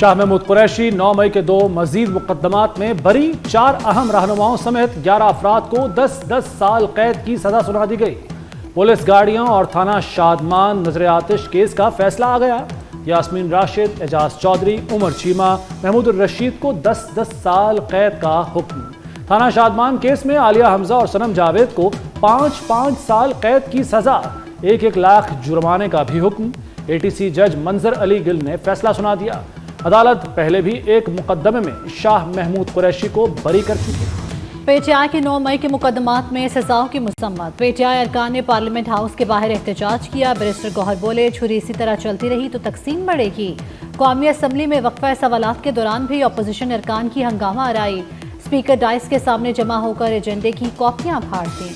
शाह महमूद कुरैशी 9 मई के 2 मजीद मुकदमात में बरी। 4 अहम रहनुमाओं समेत 11 अफराद को 10-10 साल कैद की सजा सुना दी गई। पुलिस गाड़ियों और थाना शादमान नजर आतिश केस का फैसला आ गया। यास्मीन राशिद, एजाज चौधरी, उमर चीमा, महमूद रशीद को 10-10 साल कैद का हुक्म। थाना शादमान केस में आलिया हमजा और सनम जावेद को 5-5 साल कैद की सजा, 1-1 लाख जुर्माने का भी हुक्म। एटीसी जज मंजर अली गिल ने फैसला सुना दिया। अदालत पहले भी एक मुकदमे में शाह महमूद कुरैशी को बरी कर चुकी है। पीटीआई के 9 मई के मुकदमात में सजाओं की मुसम्मत। पीटीआई अरकान ने पार्लियामेंट हाउस के बाहर एहतजाज किया। बैरिस्टर गौहर बोले, छुरी इसी तरह चलती रही तो तकसीम बढ़ेगी। कौमी असम्बली में वक्फा सवालात के दौरान भी अपोजिशन अरकान की हंगामा आराई। स्पीकर डाइस के सामने जमा होकर एजेंडे की कॉपियां फाड़ दी।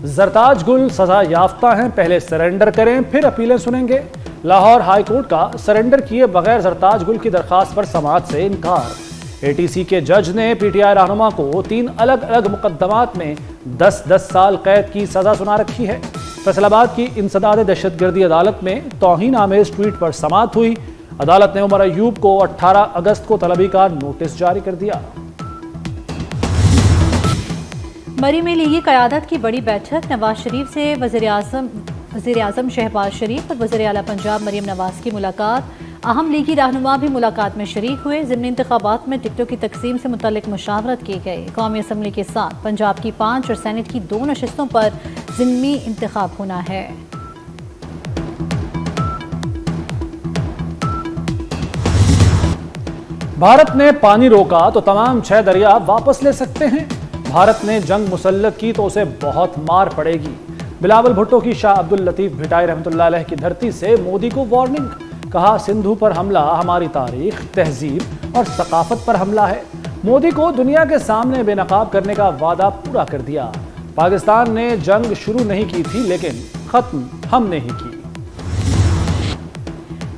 जरताज गुल सजा याफ्ता हैं, पहले सरेंडर करें फिर अपीलें सुनेंगे। लाहौर हाई कोर्ट का सरेंडर किए बगैर जरताज गुल की दरखास्त पर समाअत से इनकार। एटीसी के जज ने पीटीआई रहनुमा को 3 अलग अलग मुकदमात में 10-10 साल कैद की सजा सुना रखी है। फैसलाबाद की इंसदाद दहशतगर्दी अदालत में तौहीन आमेज ट्वीट पर समाअत हुई। अदालत ने उमर अयूब को 18 अगस्त को तलबी का नोटिस जारी कर दिया। मरी में लीगी क़यादत की बड़ी बैठक। नवाज शरीफ से वज़ीर आज़म शहबाज शरीफ और वज़ीर आला पंजाब मरीम नवाज की मुलाकात। अहम लीगी रहनुमा भी मुलाकात में शरीक हुए। ज़िमनी इंतखाबात में टिकटों की तकसीम से मुतल्लिक मुशावरत की गई। कौमी असम्बली के साथ पंजाब की 5 और सेनेट की 2 नशिस्तों पर ज़िमनी इंतखाब होना है। भारत ने पानी रोका तो तमाम 6 दरिया वापस ले सकते हैं। भारत ने जंग मुसल्लत की तो उसे बहुत मार पड़ेगी। बिलावल भुट्टो की शाह अब्दुल लतीफ भिटाई रहमतुल्लाह अलैह की धरती से मोदी को वार्निंग। कहा, सिंधु पर हमला हमारी तारीख, तहजीब और सकाफत पर हमला है। मोदी को दुनिया के सामने बेनकाब करने का वादा पूरा कर दिया। पाकिस्तान ने जंग शुरू नहीं की थी लेकिन खत्म हमने ही की।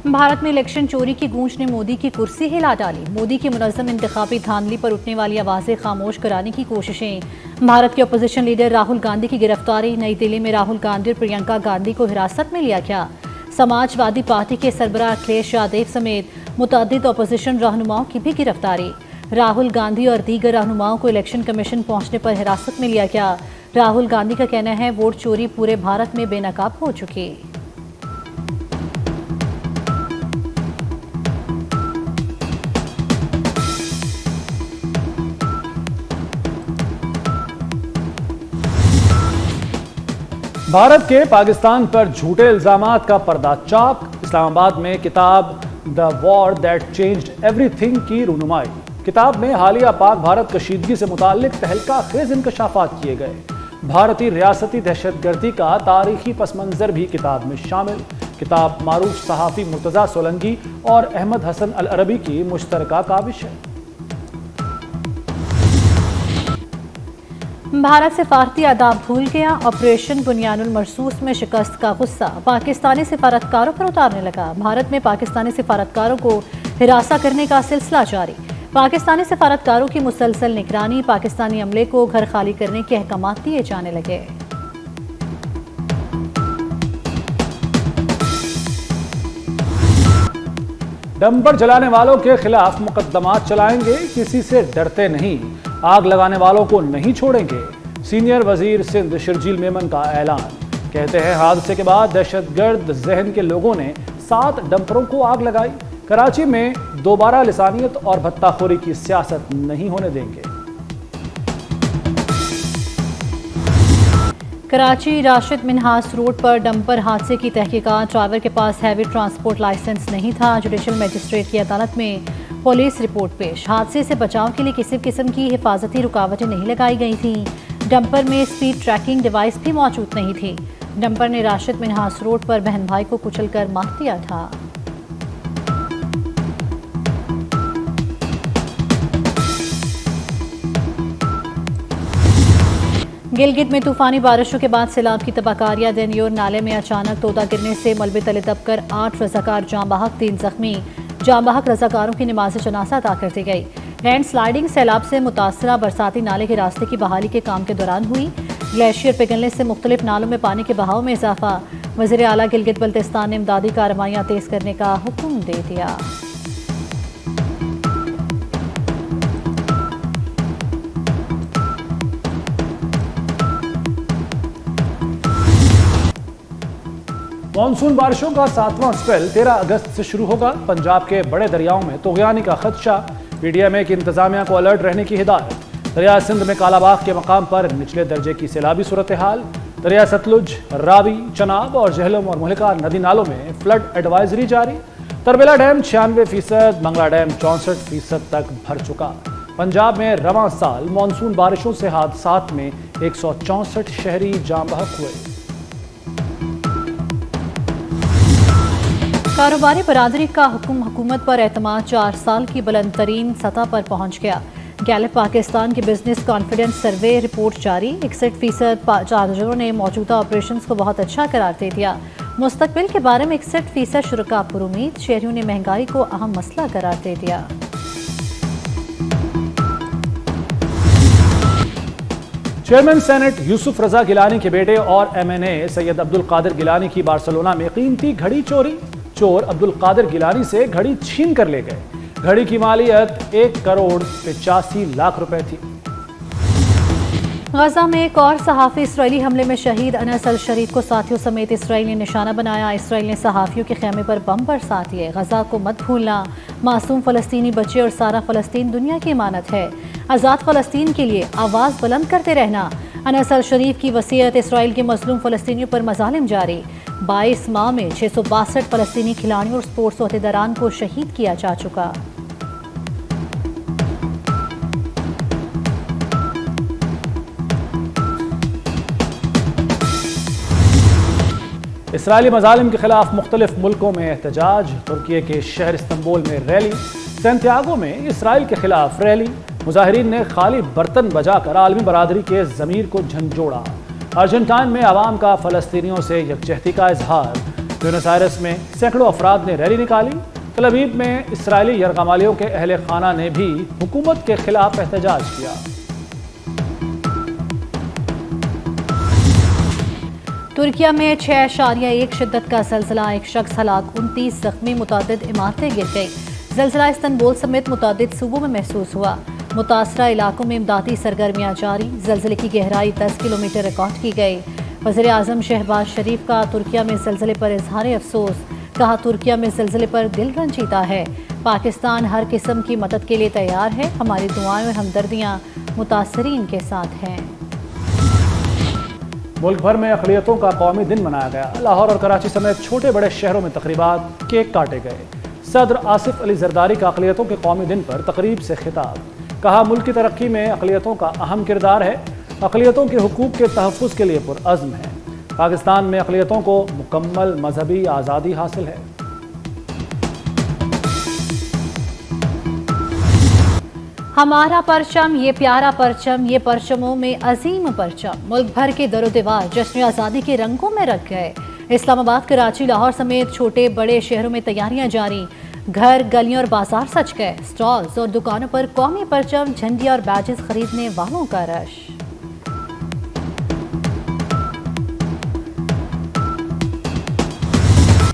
भारत में इलेक्शन चोरी की गूंज ने मोदी की कुर्सी हिला डाली। मोदी की मुनज़्ज़म इंतखाबी धांधली पर उठने वाली आवाज़ें खामोश कराने की कोशिशें। भारत के अपोजिशन लीडर राहुल गांधी की गिरफ्तारी। नई दिल्ली में राहुल गांधी और प्रियंका गांधी को हिरासत में लिया गया। समाजवादी पार्टी के सरबराह अखिलेश यादव समेत मुतअद्दिद अपोजिशन रहनुमाओं की भी गिरफ्तारी। राहुल गांधी और दीगर रहनुमाओं को इलेक्शन कमीशन पहुंचने पर हिरासत में लिया गया। राहुल गांधी का कहना है, वोट चोरी पूरे भारत में बेनकाब हो चुकी। भारत के पाकिस्तान पर झूठे इल्जामात का पर्दा चाक। इस्लामाबाद में किताब the war that changed everything की रूनुमाई। किताब में हालिया पाक भारत कशीदगी से मुताल्लिक तहलका खेज इंकशाफात किए गए। भारतीय रियासती दहशतगर्दी का तारीखी पस मंजर भी किताब में शामिल। किताब मारूफ सहाफ़ी मुर्तज़ा सोलंकी और अहमद हसन अल अरबी की मुश्तरका काविश है। भारत सिफारती आदाब भूल गया। ऑपरेशन बुनियानुल मरसूस में शिकस्त का गुस्सा पाकिस्तानी सिफारतकारों पर उतारने लगा। भारत में पाकिस्तानी सिफारतकारों को हिरासा करने का सिलसिला जारी। पाकिस्तानी सिफारतकारों की मुसलसल निगरानी। पाकिस्तानी अमले को घर खाली करने के अहकाम दिए जाने लगे। डंपर जलाने वालों के खिलाफ मुकदमात चलाएंगे, किसी से डरते नहीं। आग लगाने वालों को नहीं छोड़ेंगे। सीनियर वजीर सिंध शर्जील मेमन का ऐलान। कहते हैं, हादसे के बाद दहशतगर्द जहन के लोगों ने 7 डंपरों को आग लगाई। कराची में दोबारा लिसानियत और भत्ताखोरी की सियासत नहीं होने देंगे। कराची राशिद मिन्हास रोड पर डंपर हादसे की तहकीकात। ड्राइवर के पास हैवी ट्रांसपोर्ट लाइसेंस नहीं था। जुडिशल मजिस्ट्रेट की अदालत में पुलिस रिपोर्ट पेश। हादसे से बचाव के लिए किसी किस्म की हिफाजती रुकावटें नहीं लगाई गई थीं। डंपर में स्पीड ट्रैकिंग डिवाइस भी मौजूद नहीं थी। डंपर ने राशिद मिन्हास रोड पर बहन भाई को कुचलकर मार दिया था। गिलगित में तूफानी बारिशों के बाद सैलाब की तबाहकारियां। देनियोर नाले में अचानक तोदा गिरने से मलबे तले दबकर 8 रजाकार जाँ बहक, 3 जख्मी। जाँ बहक रजाकारों की नमाज जनाजा अदा कर दी गई। लैंड स्लाइडिंग सैलाब से मुतासरा बरसाती नाले के रास्ते की बहाली के काम के दौरान हुई। ग्लेशियर पिघलने से मुख्तलिफ नालों में पानी के बहाव में इजाफा। वज़ीर आला गिलगित बल्तिस्तान ने इमदादी कार्रवाइयाँ तेज करने का हुक्म दे दिया। मानसून बारिशों का 7वां स्पेल 13 अगस्त से शुरू होगा। पंजाब के बड़े दरियाओं में तूग़यानी का खदशा, पीडीएमए की इंतजामिया को अलर्ट रहने की हिदायत। दरिया सिंध में कालाबाग के मकाम पर निचले दर्जे की सैलाबी सूरत हाल। दरिया सतलुज, रावी, चनाब और जहलम और मुहलिकार नदी नालों में फ्लड एडवाइजरी जारी। तरबेला डैम 96%, मंगला डैम 64% तक भर चुका। पंजाब में रवां साल मानसून बारिशों से हादसात में 164 शहरी जाम बहक हुए। कारोबारी बरादरी का हुकूमत पर एतमाद 4 साल की बुलंद तरीन सतह पर पहुंच गया। गैलप पाकिस्तान की बिजनेस कॉन्फिडेंस सर्वे रिपोर्ट जारी। 61% चार्जरों ने मौजूदा ऑपरेशंस को बहुत अच्छा करार दे दिया। मुस्तकबिल के बारे में 61% शुरका पुरुमीद। शहरियों ने महंगाई को अहम मसला करार दे दिया। चेयरमैन सेनेट यूसुफ रजा गिलानी के बेटे और MNA सैयद अब्दुल कादिर गिलानी की बार्सिलोना में कीमती घड़ी चोरी। चोर अब्दुल कादिर गिलानी से घड़ी छीन कर ले गए। घड़ी की मालियत 1 करोड़ 85 लाख रुपए थी। गजा में एक और सहाफ़ी इसराइली हमले में शहीद अनस अल शरीफ को साथियों समेत इसराइल ने निशाना बनाया। इसराइल ने सहाफ़ियों के खेमे पर बम बरसा दिए। गजा को मत भूलना, मासूम फ़लस्तीनी बच्चे और सारा फ़लस्तीन दुनिया की अमानत है। आज़ाद फ़लस्तीन के लिए आवाज़ बुलंद करते रहना। अनस अल शरीफ की वसीयत। इसराइल के मज़लूम फ़लस्तीनियों पर मज़ालिम जारी। 22 माह में 662 फ़लस्तीनी खिलाड़ियों और स्पोर्ट्स ओहदेदारान को शहीद किया जा चुका। इसराइली मज़ालिम के खिलाफ मुख्तलिफ मुल्कों में एहतजाज। तुर्की के शहर इस्तंबुल में रैली। सैंटियागो में इसराइल के खिलाफ रैली। मुजाहिरीन ने खाली बर्तन बजाकर आलमी बरादरी के ज़मीर को झंझोड़ा। अर्जेंटाइन में आवाम का फ़लस्तीनियों से यकजहती का इजहार। ब्यूनस आयर्स में सैकड़ों अफराद ने रैली निकाली। तल अवीव में इसराइली यरगमालियों के अहले खाना ने भी हुकूमत के खिलाफ एहतजाज किया। तुर्किया में 6.1 शिद्दत का ज़लज़ला, एक शख्स हलाक, 29 ज़ख्मी, मुतादिद इमारतें गिर गई। ज़लज़ला इस्तंबुल समेत मुतादिद सूबों में महसूस हुआ। मुतासरा इलाकों में इमदादी सरगर्मियाँ जारी। ज़लज़ले की गहराई 10 किलोमीटर रिकॉर्ड की गई। वज़ीर आज़म शहबाज शरीफ का तुर्किया में ज़लज़ले पर इजहार अफसोस। कहा, तुर्किया में ज़लज़ले पर दिल रंजीदा है। पाकिस्तान हर किस्म की मदद के लिए तैयार है। हमारी दुआएं और हमदर्दियाँ मुतासरीन के साथ हैं। मुल्क भर में अक़लियतों का कौमी दिन मनाया गया। लाहौर और कराची समेत छोटे बड़े शहरों में तकरीबात, केक काटे गए। सदर आसिफ अली जरदारी का अक़लियतों के कौमी दिन पर तकरीब से खिताब। कहा, मुल्क की तरक्की में अक़लियतों का अहम किरदार है। अक़लियतों के हुकूक के तहफ़्फ़ुज़ के लिए पुरअज़्म है। पाकिस्तान में अक़लियतों को मुकम्मल मजहबी आज़ादी हासिल है। हमारा परचम, ये प्यारा परचम, ये परचमों में अजीम परचम। मुल्क भर के दरो दीवार जश्न आज़ादी के रंगों में रख गए। इस्लामाबाद, कराची, लाहौर समेत छोटे बड़े शहरों में तैयारियां जारी। घर, गलियां और बाजार सज गए। स्टॉल्स और दुकानों पर कौमी परचम, झंडियां और बैजेस खरीदने वालों का रश।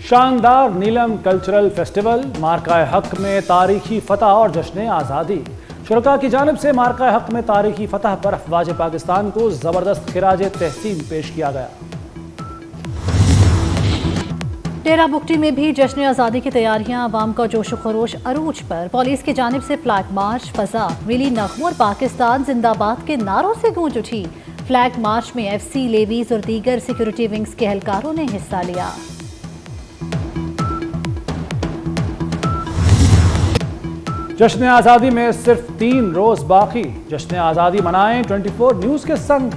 शानदार नीलम कल्चरल फेस्टिवल। मार्का हक में तारीखी फतह और जश्न आज़ादी। शुरका की जानिब से मार्का हक में तारीखी फतह पर अफवाज पाकिस्तान को ज़बरदस्त खिराज तहसीन पेश किया गया। डेरा बुगटी में भी जश्न आज़ादी की तैयारियां। आवाम का जोश व खरोश अरूज पर। पुलिस की जानिब से फ्लैग मार्च, फजा मिली नगमों और पाकिस्तान जिंदाबाद के नारों से गूंज उठी। फ्लैग मार्च में FC, लेवीज और दीगर सिक्योरिटी विंग्स के एहलकारों ने हिस्सा लिया। जश्न आज़ादी में सिर्फ 3 रोज बाकी। जश्न आज़ादी मनाएं 24 न्यूज़ के संग।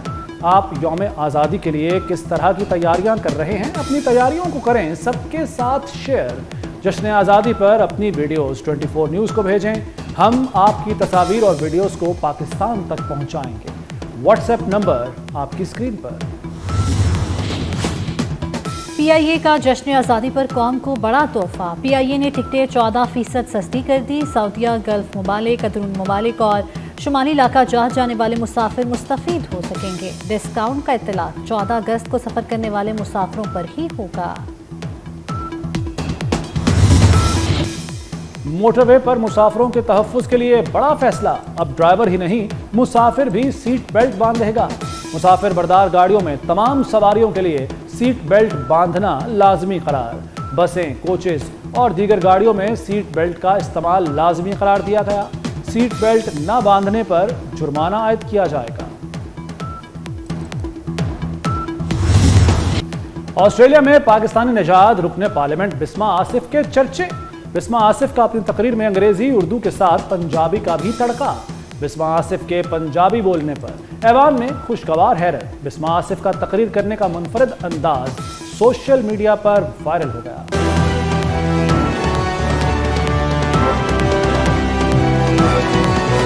आप यौम आज़ादी के लिए किस तरह की तैयारियां कर रहे हैं? अपनी तैयारियों को करें सबके साथ शेयर। जश्न आज़ादी पर अपनी वीडियोस 24 न्यूज़ को भेजें। हम आपकी तस्वीर और वीडियोस को पाकिस्तान तक पहुंचाएंगे। व्हाट्सएप नंबर आपकी स्क्रीन पर। PIA का जश्न आज़ादी पर कौम को बड़ा तोहफा। PIA ने टिकटें 14% सस्ती कर दी। सऊदीया, गल्फ ममालिक, अंदरून ममालिक और शुमाली इलाका जहाज जाने वाले मुसाफिर मुस्तफीद हो सकेंगे। डिस्काउंट का इत्तला 14 अगस्त को सफर करने वाले मुसाफिरों पर ही होगा। मोटरवे पर मुसाफिरों के तहफ्फुज़ के लिए बड़ा फैसला। अब ड्राइवर ही नहीं, मुसाफिर भी सीट बेल्ट बांधेगा। मुसाफिर बरदार गाड़ियों में तमाम सवारियों के लिए सीट बेल्ट बांधना लाजमी करार। बसें, कोचेस और दीगर गाड़ियों में सीट बेल्ट का इस्तेमाल लाजमी करार दिया गया। सीट बेल्ट न बांधने पर जुर्माना आयद किया जाएगा। ऑस्ट्रेलिया में पाकिस्तानी निजात रुकने पार्लियामेंट बिस्मा आसिफ के चर्चे। बिस्मा आसिफ का अपनी तकरीर में अंग्रेजी, उर्दू के साथ पंजाबी का भी तड़का। बिस्मा आसिफ के पंजाबी बोलने पर ऐवान में खुशगवार हैरत। बिस्मा आसिफ का तकरीर करने का मुनफरद अंदाज सोशल मीडिया पर वायरल हो गया।